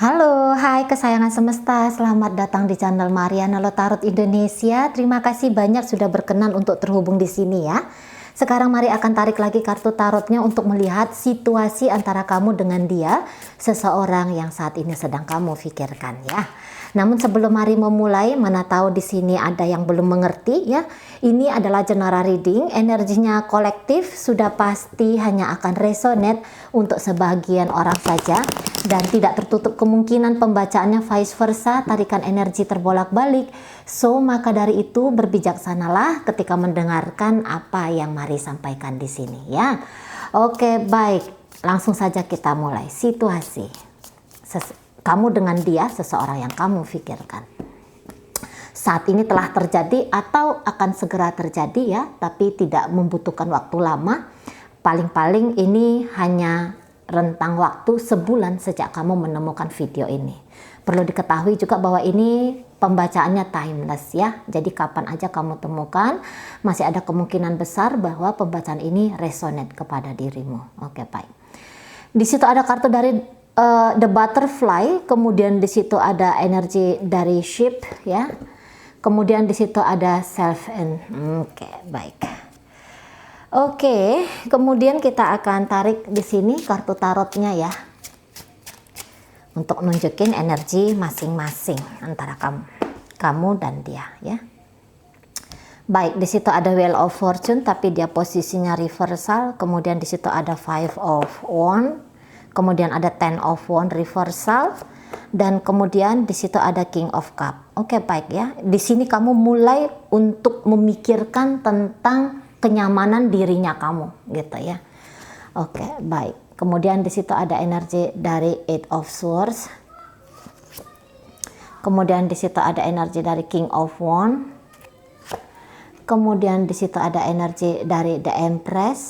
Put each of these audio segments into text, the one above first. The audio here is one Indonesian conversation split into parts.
Halo, hai kesayangan semesta, selamat datang di channel Mariana Lotarot Indonesia. Terima kasih banyak sudah berkenan untuk terhubung di sini ya. Sekarang mari akan tarik lagi kartu tarotnya untuk melihat situasi antara kamu dengan dia, seseorang yang saat ini sedang kamu pikirkan ya. Namun sebelum mari memulai, mana tahu di sini ada yang belum mengerti ya. Ini adalah general reading, energinya kolektif, sudah pasti hanya akan resonate untuk sebagian orang saja dan tidak tertutup kemungkinan pembacaannya vice versa, tarikan energi terbolak-balik. So, maka dari itu berbijaksanalah ketika mendengarkan apa yang mari sampaikan di sini ya. Oke, baik. Langsung saja kita mulai situasi. Kamu dengan dia, seseorang yang kamu pikirkan. Saat ini telah terjadi atau akan segera terjadi ya, tapi tidak membutuhkan waktu lama. Paling-paling ini hanya rentang waktu sebulan sejak kamu menemukan video ini. Perlu diketahui juga bahwa ini pembacaannya timeless ya. Jadi kapan aja kamu temukan, masih ada kemungkinan besar bahwa pembacaan ini resonate kepada dirimu. Oke, baik. Di situ ada kartu dari the butterfly, kemudian di situ ada energi dari ship ya. Kemudian di situ ada self and oke, baik. Oke, kemudian kita akan tarik di sini kartu tarotnya ya. Untuk nunjukin energi masing-masing antara kamu dan dia ya. Baik, di situ ada Wheel of Fortune tapi dia posisinya reversal, kemudian di situ ada Five of Wands, kemudian ada Ten of Wands reversal, dan kemudian di situ ada King of Cup. Oke, baik ya. Di sini kamu mulai untuk memikirkan tentang kenyamanan dirinya kamu gitu ya. Oke, baik. Kemudian di situ ada energi dari Eight of Swords. Kemudian di situ ada energi dari King of Wands. Kemudian di situ ada energi dari The Empress.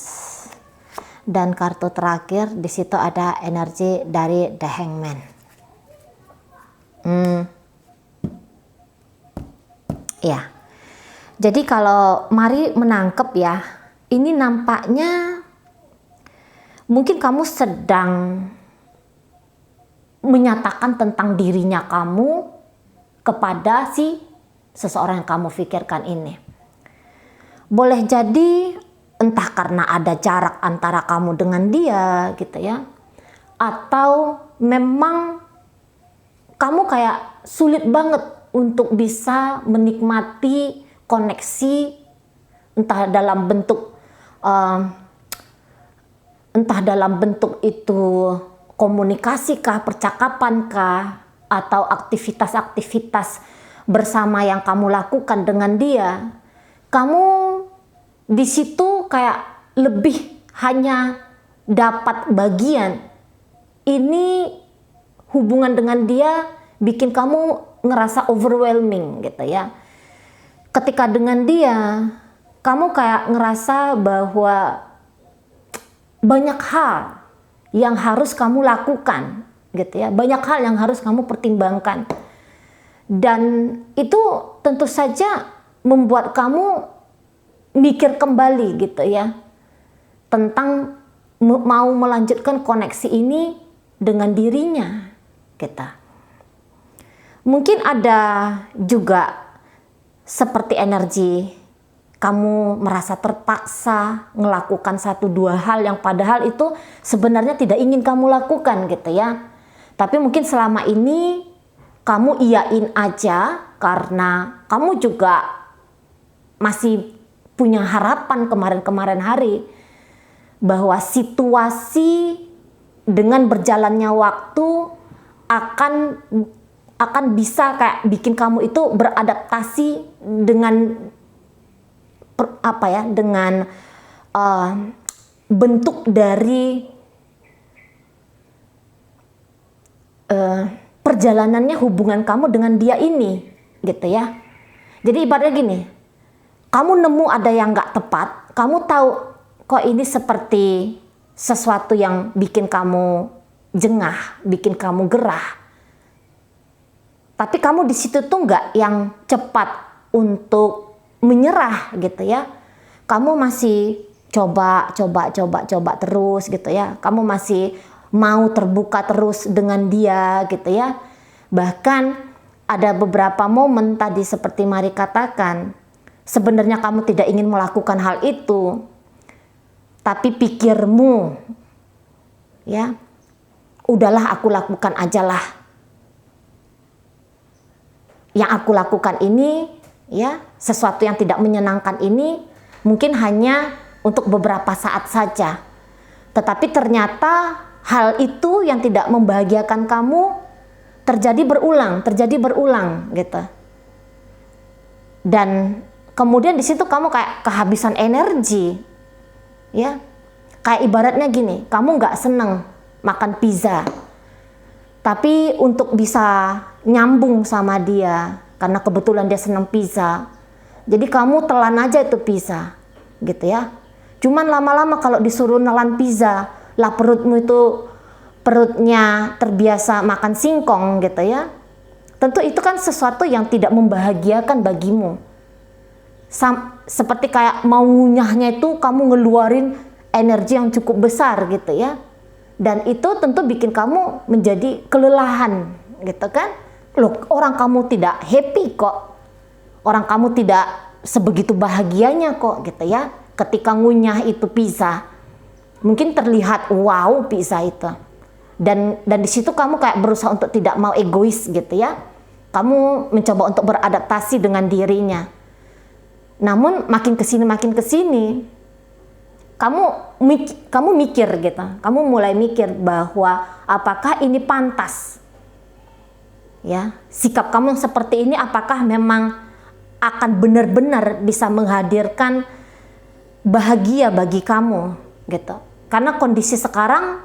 Dan kartu terakhir di situ ada energi dari The Hangman. Ya. Jadi kalau mari menangkap ya, ini nampaknya mungkin kamu sedang menyatakan tentang dirinya kamu kepada si seseorang yang kamu pikirkan ini. Boleh jadi entah karena ada jarak antara kamu dengan dia gitu ya, atau memang kamu kayak sulit banget untuk bisa menikmati koneksi entah dalam bentuk itu komunikasi kah, percakapan kah, atau aktivitas-aktivitas bersama yang kamu lakukan dengan dia. Kamu di situ kayak lebih hanya dapat bagian. Ini hubungan dengan dia bikin kamu ngerasa overwhelming gitu ya. Ketika dengan dia, kamu kayak ngerasa bahwa banyak hal yang harus kamu lakukan gitu ya. Banyak hal yang harus kamu pertimbangkan. Dan itu tentu saja membuat kamu mikir kembali gitu ya, tentang mau melanjutkan koneksi ini dengan dirinya kita. Mungkin ada juga seperti energi kamu merasa terpaksa melakukan 1-2 hal yang padahal itu sebenarnya tidak ingin kamu lakukan gitu ya. Tapi mungkin selama ini kamu iyain aja karena kamu juga masih punya harapan kemarin-kemarin hari bahwa situasi dengan berjalannya waktu akan bisa kayak bikin kamu itu beradaptasi dengan dengan bentuk dari perjalanannya hubungan kamu dengan dia ini gitu ya. Jadi ibaratnya gini, kamu nemu ada yang gak tepat, kamu tahu kok ini seperti sesuatu yang bikin kamu jengah, bikin kamu gerah. Tapi kamu di situ tuh nggak yang cepat untuk menyerah gitu ya. Kamu masih coba terus gitu ya. Kamu masih mau terbuka terus dengan dia gitu ya. Bahkan ada beberapa momen tadi seperti Mari katakan, sebenarnya kamu tidak ingin melakukan hal itu, tapi pikirmu ya, udahlah aku lakukan aja lah. Yang aku lakukan ini ya, sesuatu yang tidak menyenangkan ini mungkin hanya untuk beberapa saat saja. Tetapi ternyata hal itu yang tidak membahagiakan kamu terjadi berulang gitu. Dan kemudian di situ kamu kayak kehabisan energi. Ya. Kayak ibaratnya gini, kamu nggak seneng makan pizza. Tapi untuk bisa nyambung sama dia, karena kebetulan dia seneng pizza, jadi kamu telan aja itu pizza, gitu ya. Cuman lama-lama kalau disuruh nelan pizza, lah perutmu itu perutnya terbiasa makan singkong, gitu ya. Tentu itu kan sesuatu yang tidak membahagiakan bagimu. Seperti kayak mau ngunyahnya itu kamu ngeluarin energi yang cukup besar, gitu ya. Dan itu tentu bikin kamu menjadi kelelahan, gitu kan? Loh, orang kamu tidak happy kok. Orang kamu tidak sebegitu bahagianya kok, gitu ya. Ketika ngunyah itu pizza, mungkin terlihat wow pizza itu. Dan di situ kamu kayak berusaha untuk tidak mau egois, gitu ya. Kamu mencoba untuk beradaptasi dengan dirinya. Namun makin kesini, kamu mikir gitu, kamu mulai mikir bahwa apakah ini pantas, ya, sikap kamu yang seperti ini apakah memang akan benar-benar bisa menghadirkan bahagia bagi kamu, gitu. Karena kondisi sekarang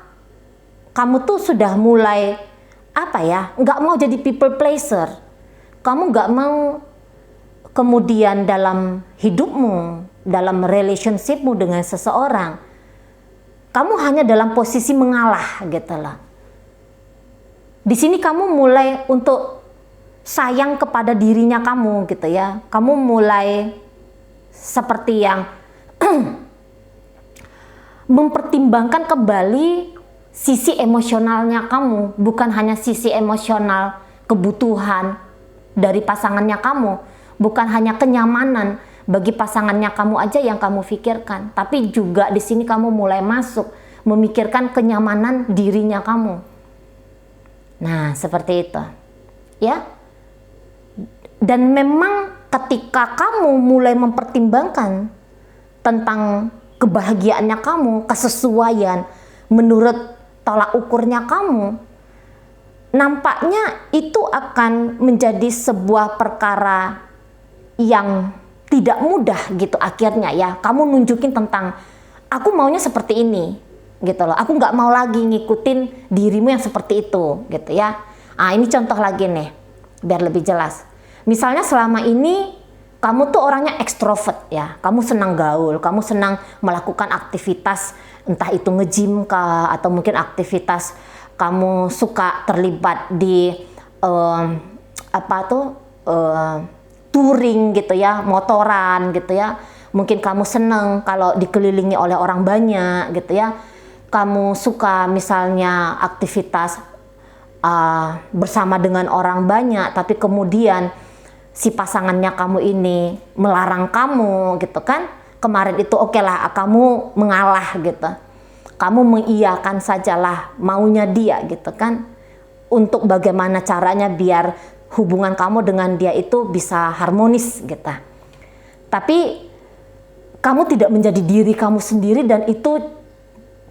kamu tuh sudah mulai nggak mau jadi people pleaser, kamu nggak mau kemudian dalam hidupmu, dalam relationshipmu dengan seseorang, kamu hanya dalam posisi mengalah gitu lah. Di sini kamu mulai untuk sayang kepada dirinya kamu gitu ya. Kamu mulai seperti yang mempertimbangkan kembali sisi emosionalnya kamu, bukan hanya sisi emosional kebutuhan dari pasangannya kamu, bukan hanya kenyamanan bagi pasangannya kamu aja yang kamu pikirkan, tapi juga di sini kamu mulai masuk memikirkan kenyamanan dirinya kamu. Nah, seperti itu. Ya. Dan memang ketika kamu mulai mempertimbangkan tentang kebahagiaannya kamu, kesesuaian menurut tolak ukurnya kamu, nampaknya itu akan menjadi sebuah perkara yang tidak mudah gitu akhirnya ya. Kamu nunjukin tentang aku maunya seperti ini gitu loh. Aku nggak mau lagi ngikutin dirimu yang seperti itu gitu ya. Ini contoh lagi nih biar lebih jelas. Misalnya selama ini kamu tuh orangnya ekstrovert ya. Kamu senang gaul, kamu senang melakukan aktivitas entah itu nge-gym kah, atau mungkin aktivitas kamu suka terlibat di touring gitu ya, motoran gitu ya. Mungkin kamu seneng kalau dikelilingi oleh orang banyak gitu ya. Kamu suka misalnya aktivitas bersama dengan orang banyak, tapi kemudian si pasangannya kamu ini melarang kamu gitu kan. Kemarin itu oke lah, kamu mengalah gitu. Kamu mengiyakan sajalah maunya dia gitu kan. Untuk bagaimana caranya biar hubungan kamu dengan dia itu bisa harmonis gitu. Tapi kamu tidak menjadi diri kamu sendiri dan itu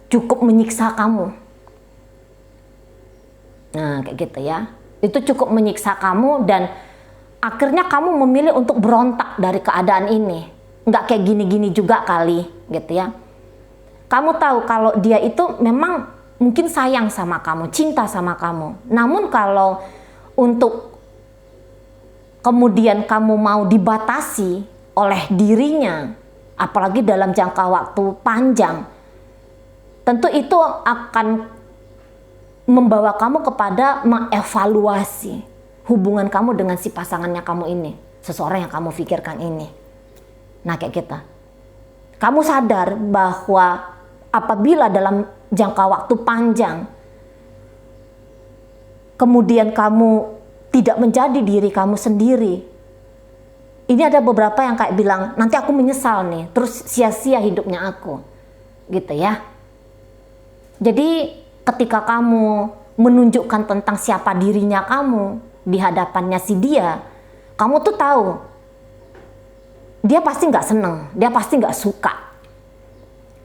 cukup menyiksa kamu. Nah, kayak gitu ya. Itu cukup menyiksa kamu dan akhirnya kamu memilih untuk berontak dari keadaan ini. Nggak kayak gini-gini juga kali gitu ya. Kamu tahu kalau dia itu memang mungkin sayang sama kamu, cinta sama kamu. Namun kalau untuk kemudian kamu mau dibatasi oleh dirinya, apalagi dalam jangka waktu panjang, tentu itu akan membawa kamu kepada mengevaluasi hubungan kamu dengan si pasangannya kamu ini, seseorang yang kamu pikirkan ini. Nah, kayak gitu. Kamu sadar bahwa apabila dalam jangka waktu panjang kemudian kamu tidak menjadi diri kamu sendiri. Ini ada beberapa yang kayak bilang, nanti aku menyesal nih, terus sia-sia hidupnya aku. Gitu ya. Jadi ketika kamu menunjukkan tentang siapa dirinya kamu di hadapannya si dia, kamu tuh tahu dia pasti nggak seneng, dia pasti nggak suka.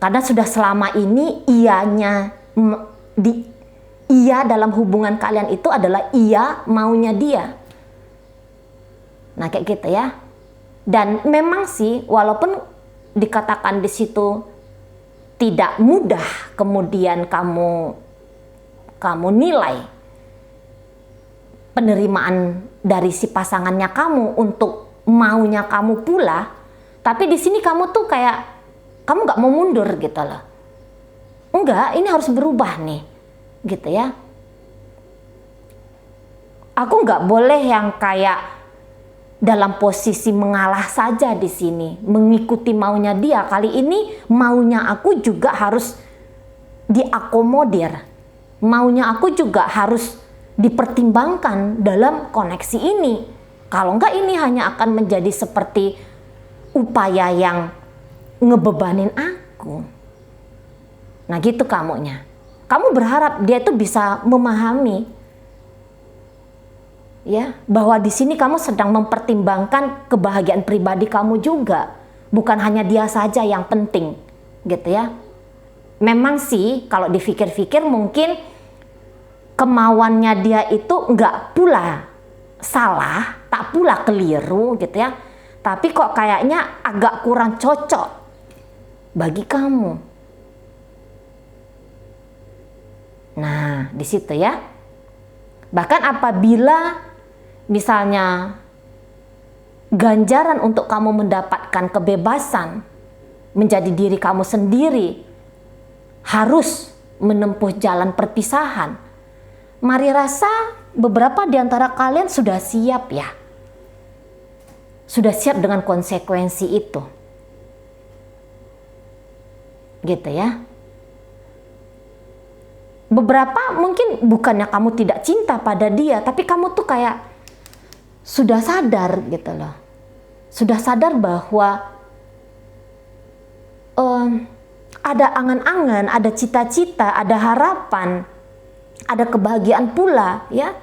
Karena sudah selama ini iya dalam hubungan kalian itu adalah iya maunya dia. Nah kayak gitu ya. Dan memang sih walaupun dikatakan di situ tidak mudah kemudian kamu nilai penerimaan dari si pasangannya kamu untuk maunya kamu pula, tapi di sini kamu tuh kayak kamu nggak mau mundur gitu loh. Enggak, ini harus berubah nih, gitu ya. Aku nggak boleh yang kayak dalam posisi mengalah saja di sini, mengikuti maunya dia. Kali ini maunya aku juga harus diakomodir. Maunya aku juga harus dipertimbangkan dalam koneksi ini. Kalau enggak ini hanya akan menjadi seperti upaya yang ngebebanin aku. Nah gitu kamunya. Kamu berharap dia itu bisa memahami ya, bahwa di sini kamu sedang mempertimbangkan kebahagiaan pribadi kamu juga, bukan hanya dia saja yang penting, gitu ya. Memang sih kalau dipikir-pikir mungkin kemauannya dia itu enggak pula salah, tak pula keliru, gitu ya. Tapi kok kayaknya agak kurang cocok bagi kamu. Nah, di situ ya. Bahkan apabila misalnya ganjaran untuk kamu mendapatkan kebebasan menjadi diri kamu sendiri harus menempuh jalan perpisahan, mari rasa beberapa di antara kalian sudah siap ya. Sudah siap dengan konsekuensi itu. Gitu ya. Beberapa mungkin bukannya kamu tidak cinta pada dia, tapi kamu tuh kayak sudah sadar gitu loh. Sudah sadar bahwa ada angan-angan, ada cita-cita, ada harapan, ada kebahagiaan pula ya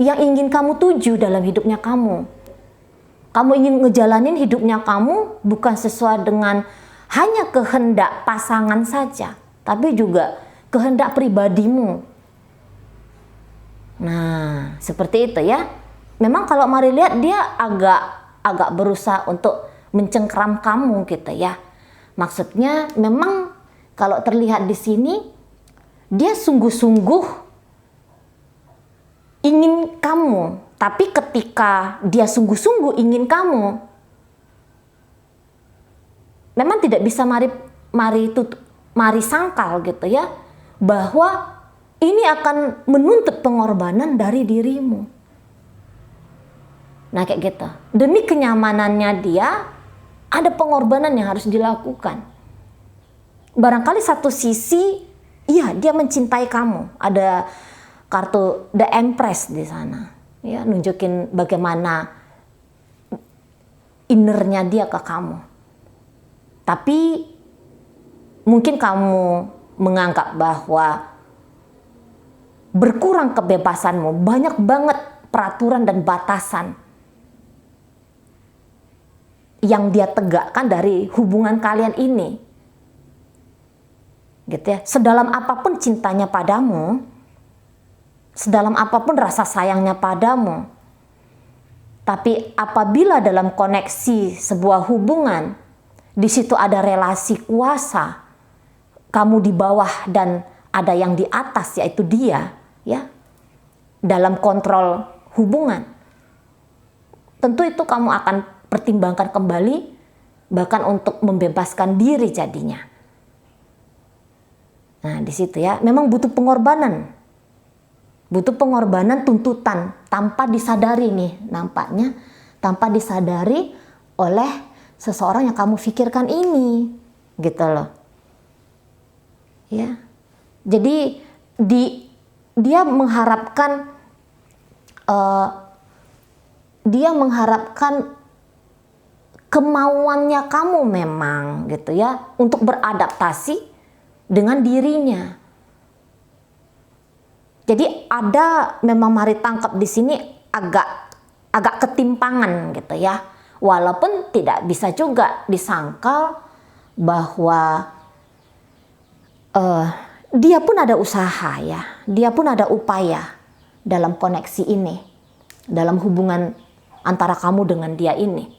yang ingin kamu tuju dalam hidupnya kamu. Kamu ingin ngejalanin hidupnya kamu bukan sesuai dengan hanya kehendak pasangan saja, tapi juga kehendak pribadimu. Nah, seperti itu ya. Memang kalau mari lihat dia agak berusaha untuk mencengkram kamu gitu ya. Maksudnya memang kalau terlihat di sini dia sungguh-sungguh ingin kamu, tapi ketika dia sungguh-sungguh ingin kamu, memang tidak bisa mari sangkal gitu ya, bahwa ini akan menuntut pengorbanan dari dirimu. Nah kayak gitu. Demi kenyamanannya dia, ada pengorbanan yang harus dilakukan. Barangkali satu sisi, iya dia mencintai kamu. Ada kartu The Empress di sana, ya nunjukin bagaimana innernya dia ke kamu. Tapi mungkin kamu menganggap bahwa berkurang kebebasanmu, banyak banget peraturan dan batasan yang dia tegakkan dari hubungan kalian ini. Gitu ya. Sedalam apapun cintanya padamu, sedalam apapun rasa sayangnya padamu, tapi apabila dalam koneksi sebuah hubungan, di situ ada relasi kuasa, kamu di bawah dan ada yang di atas yaitu dia, ya. Dalam kontrol hubungan. Tentu itu kamu akan pertimbangkan kembali, bahkan untuk membebaskan diri jadinya. Nah di situ ya, memang butuh pengorbanan. Butuh pengorbanan tuntutan tanpa disadari nih, nampaknya tanpa disadari oleh seseorang yang kamu pikirkan ini, gitu loh. Ya. Jadi dia mengharapkan eh, dia mengharapkan kemauannya kamu memang gitu ya untuk beradaptasi dengan dirinya. Jadi ada memang mari tangkap di sini agak ketimpangan gitu ya. Walaupun tidak bisa juga disangkal bahwa dia pun ada usaha ya, dia pun ada upaya dalam koneksi ini, dalam hubungan antara kamu dengan dia ini,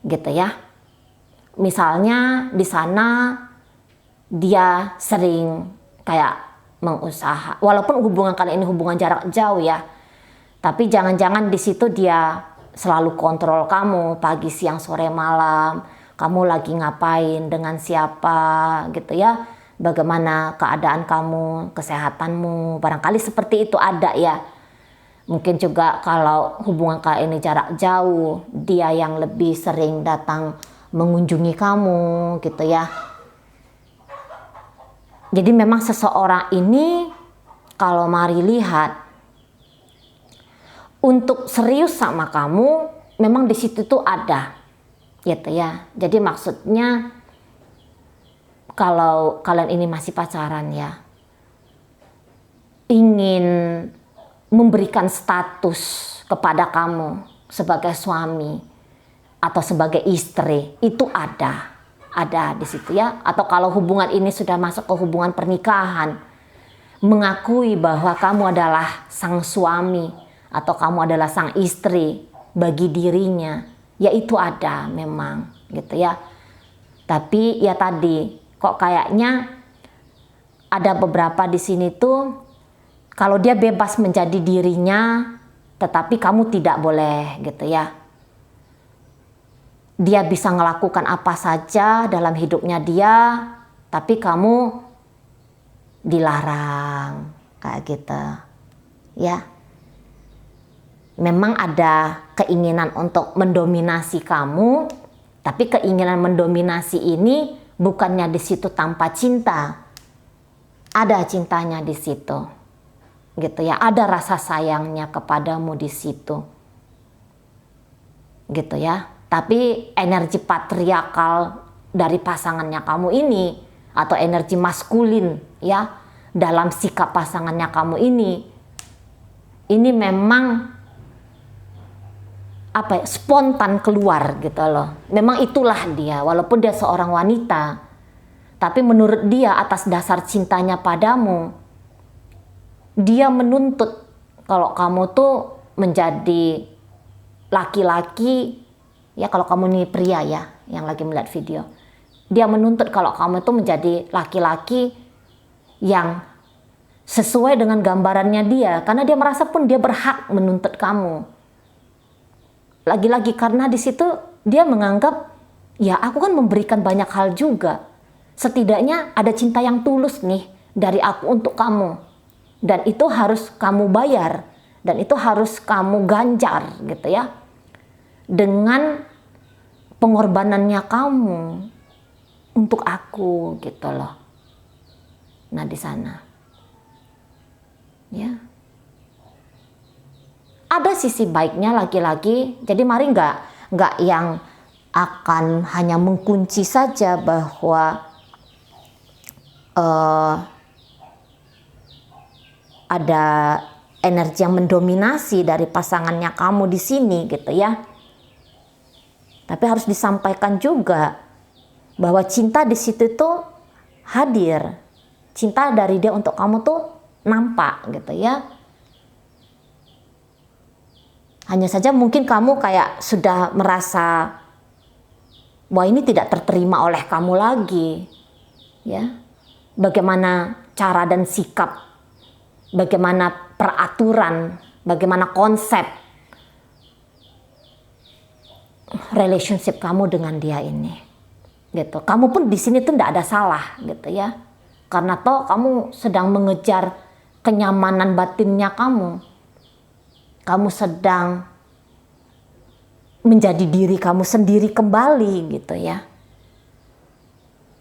gitu ya. Misalnya di sana dia sering kayak mengusaha, walaupun hubungan kalian ini hubungan jarak jauh ya, tapi jangan-jangan di situ dia selalu kontrol kamu pagi, siang, sore, malam. Kamu lagi ngapain, dengan siapa gitu ya. Bagaimana keadaan kamu, kesehatanmu. Barangkali seperti itu ada ya. Mungkin juga kalau hubungan kalian ini jarak jauh, dia yang lebih sering datang mengunjungi kamu gitu ya. Jadi memang seseorang ini kalau mari lihat untuk serius sama kamu, memang di situ tuh ada, gitu ya. Jadi maksudnya kalau kalian ini masih pacaran ya, ingin memberikan status kepada kamu sebagai suami atau sebagai istri, itu ada di situ ya. Atau kalau hubungan ini sudah masuk ke hubungan pernikahan, mengakui bahwa kamu adalah sang suami atau kamu adalah sang istri bagi dirinya, ya itu ada memang gitu ya. Tapi ya tadi kok kayaknya ada beberapa di sini tuh kalau dia bebas menjadi dirinya, tetapi kamu tidak boleh gitu ya. Dia bisa melakukan apa saja dalam hidupnya dia, tapi kamu dilarang kayak gitu ya. Memang ada keinginan untuk mendominasi kamu, tapi keinginan mendominasi ini bukannya di situ tanpa cinta. Ada cintanya di situ. Gitu ya, ada rasa sayangnya kepadamu di situ. Gitu ya. Tapi energi patriarkal dari pasangannya kamu ini atau energi maskulin ya dalam sikap pasangannya kamu ini memang spontan keluar gitu loh. Memang itulah dia, walaupun dia seorang wanita, tapi menurut dia atas dasar cintanya padamu, dia menuntut kalau kamu tuh menjadi laki-laki ya. Kalau kamu ini pria ya yang lagi melihat video, dia menuntut kalau kamu tuh menjadi laki-laki yang sesuai dengan gambarannya dia, karena dia merasa pun dia berhak menuntut kamu. Lagi-lagi karena di situ dia menganggap ya aku kan memberikan banyak hal juga. Setidaknya ada cinta yang tulus nih dari aku untuk kamu. Dan itu harus kamu bayar. Dan itu harus kamu ganjar gitu ya. Dengan pengorbanannya kamu untuk aku gitu loh. Nah di sana. Ya. Ada sisi baiknya lagi-lagi, jadi mari nggak yang akan hanya mengunci saja bahwa ada energi yang mendominasi dari pasangannya kamu di sini gitu ya. Tapi harus disampaikan juga bahwa cinta di situ tuh hadir, cinta dari dia untuk kamu tuh nampak gitu ya. Hanya saja mungkin kamu kayak sudah merasa bahwa ini tidak terterima oleh kamu lagi. Ya. Bagaimana cara dan sikap, bagaimana peraturan, bagaimana konsep relationship kamu dengan dia ini. Gitu. Kamu pun di sini tuh tidak ada salah gitu ya. Karena toh kamu sedang mengejar kenyamanan batinnya kamu. Kamu sedang menjadi diri kamu sendiri kembali gitu ya.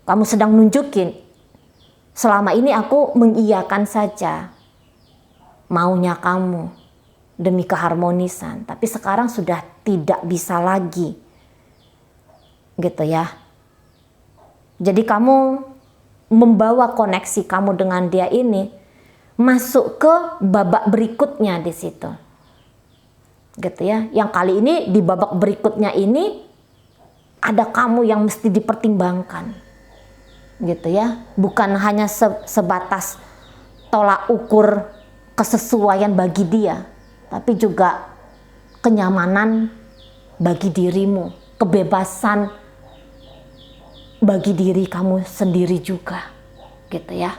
Kamu sedang nunjukin, selama ini aku mengiyakan saja maunya kamu. demi keharmonisan. Tapi sekarang sudah tidak bisa lagi. Gitu ya. Jadi kamu membawa koneksi kamu dengan dia ini masuk ke babak berikutnya di situ. Gitu ya. Yang kali ini di babak berikutnya ini ada kamu yang mesti dipertimbangkan. Gitu ya. Bukan hanya sebatas tolak ukur kesesuaian bagi dia, tapi juga kenyamanan bagi dirimu, kebebasan bagi diri kamu sendiri juga, gitu ya.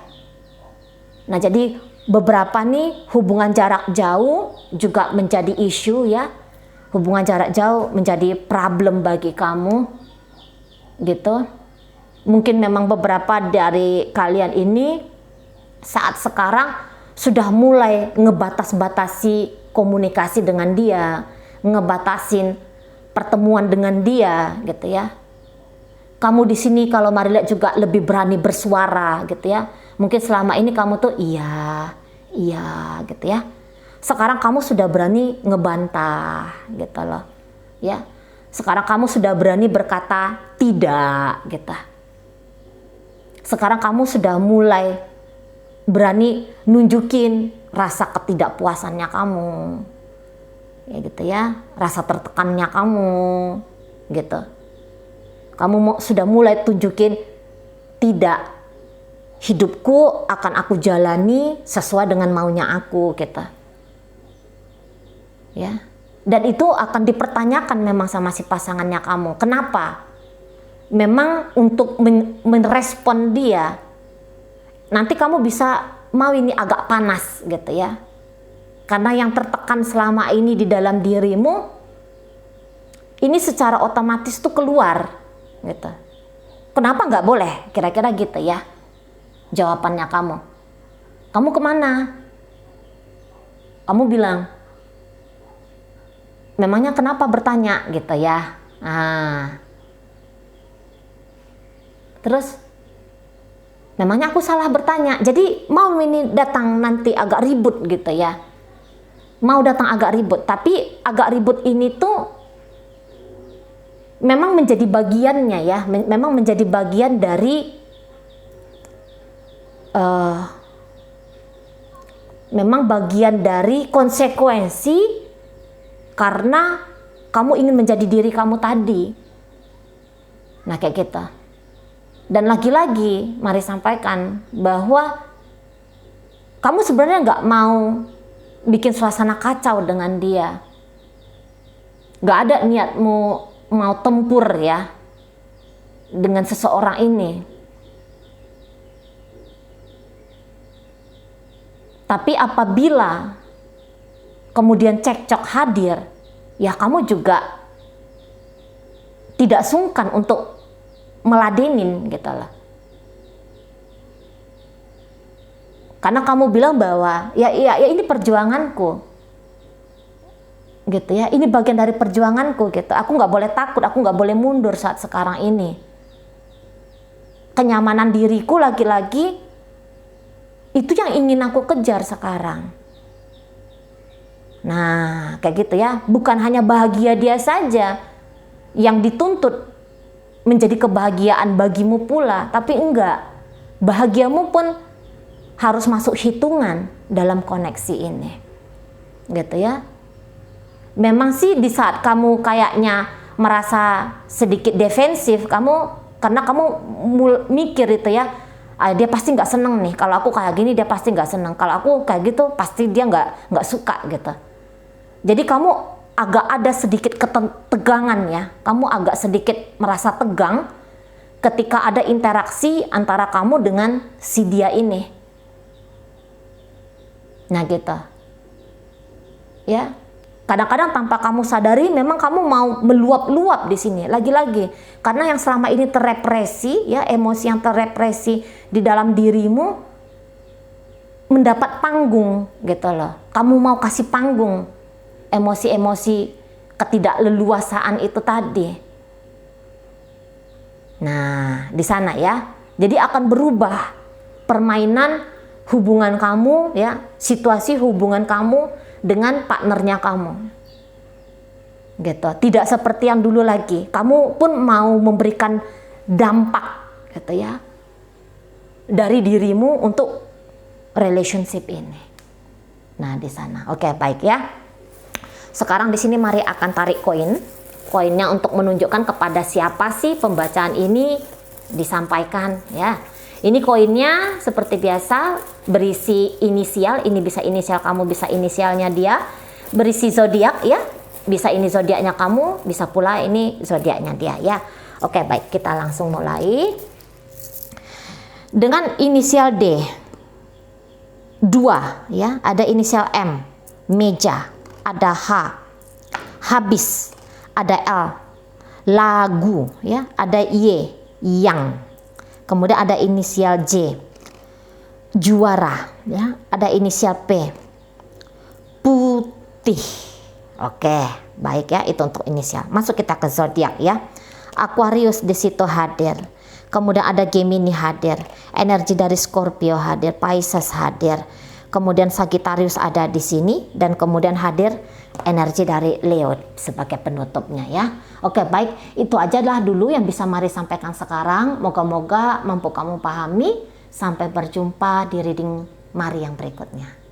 Nah, jadi beberapa nih hubungan jarak jauh juga menjadi isu ya. Hubungan jarak jauh menjadi problem bagi kamu, gitu. Mungkin memang beberapa dari kalian ini saat sekarang sudah mulai ngebatas-batasi komunikasi dengan dia, ngebatasin pertemuan dengan dia, gitu ya. Kamu di sini kalau Mari lihat juga lebih berani bersuara, gitu ya. Mungkin selama ini kamu tuh iya, gitu ya. Sekarang kamu sudah berani ngebantah, gitu loh, ya. Sekarang kamu sudah berani berkata tidak, gitu. Sekarang kamu sudah mulai berani nunjukin rasa ketidakpuasannya kamu, ya gitu ya, rasa tertekannya kamu, gitu. Kamu sudah mulai tunjukin tidak, hidupku akan aku jalani sesuai dengan maunya aku, gitu. Ya. Dan itu akan dipertanyakan memang sama si pasangannya kamu. Kenapa? Memang untuk merespon dia, nanti kamu bisa mau ini agak panas, gitu ya. Karena yang tertekan selama ini di dalam dirimu, ini secara otomatis tuh keluar, gitu. Kenapa nggak boleh? Kira-kira gitu ya jawabannya kamu. Kamu kemana? Kamu bilang, memangnya kenapa bertanya, gitu ya. Nah, terus memangnya aku salah bertanya. Jadi mau ini datang nanti agak ribut, gitu ya. Mau datang agak ribut, tapi agak ribut ini tuh memang menjadi bagiannya ya, memang menjadi bagian dari memang bagian dari konsekuensi karena kamu ingin menjadi diri kamu tadi. Nah, kayak gitu. Dan lagi-lagi Mari sampaikan bahwa kamu sebenarnya nggak mau bikin suasana kacau dengan dia. Nggak ada niatmu mau tempur ya dengan seseorang ini. Tapi apabila kemudian cekcok hadir, ya kamu juga tidak sungkan untuk meladenin, gitu lah. Karena kamu bilang bahwa ya ini perjuanganku, gitu ya. Ini bagian dari perjuanganku, gitu. Aku nggak boleh takut, aku nggak boleh mundur saat sekarang ini. Kenyamanan diriku lagi-lagi itu yang ingin aku kejar sekarang. Nah, kayak gitu ya. Bukan hanya bahagia dia saja yang dituntut menjadi kebahagiaan bagimu pula, tapi enggak. Bahagiamu pun harus masuk hitungan dalam koneksi ini. Gitu ya. Memang sih di saat kamu kayaknya merasa sedikit defensif, karena kamu mikir itu ya, dia pasti nggak seneng nih. Kalau aku kayak gini dia pasti nggak seneng. Kalau aku kayak gitu pasti dia nggak suka, gitu. Jadi kamu agak ada sedikit ketegangan ya. Kamu agak sedikit merasa tegang ketika ada interaksi antara kamu dengan si dia ini. Nah, gitu. Ya. Kadang-kadang tanpa kamu sadari memang kamu mau meluap-luap di sini. Lagi-lagi karena yang selama ini terrepresi ya, emosi yang terrepresi di dalam dirimu mendapat panggung, gitu loh. Kamu mau kasih panggung emosi-emosi ketidakleluasaan itu tadi. Nah, di sana ya. Jadi akan berubah permainan hubungan kamu ya, situasi hubungan kamu dengan partnernya kamu. Gitu. Tidak seperti yang dulu lagi. Kamu pun mau memberikan dampak gitu ya dari dirimu untuk relationship ini. Nah, di sana. Oke, baik ya. Sekarang di sini mari akan tarik koin. Koinnya untuk menunjukkan kepada siapa sih pembacaan ini disampaikan ya. Ini koinnya seperti biasa berisi inisial, ini bisa inisial kamu, bisa inisialnya dia. Berisi zodiak ya. Bisa ini zodiaknya kamu, bisa pula ini zodiaknya dia ya. Oke, baik, kita langsung mulai. Dengan inisial D 2 ya, ada inisial M, meja, ada H, habis, ada L, lagu ya, ada Y, yang. Kemudian ada inisial J, juara ya, ada inisial P, putih. Oke, baik ya, itu untuk inisial. Masuk kita ke zodiak ya. Aquarius di situ hadir. Kemudian ada Gemini hadir. Energi dari Scorpio hadir, Pisces hadir. Kemudian Sagittarius ada di sini dan kemudian hadir energi dari Leo sebagai penutupnya ya. Oke, baik, itu aja lah dulu yang bisa Mari sampaikan sekarang. Moga-moga mampu kamu pahami. Sampai berjumpa di reading Mari yang berikutnya.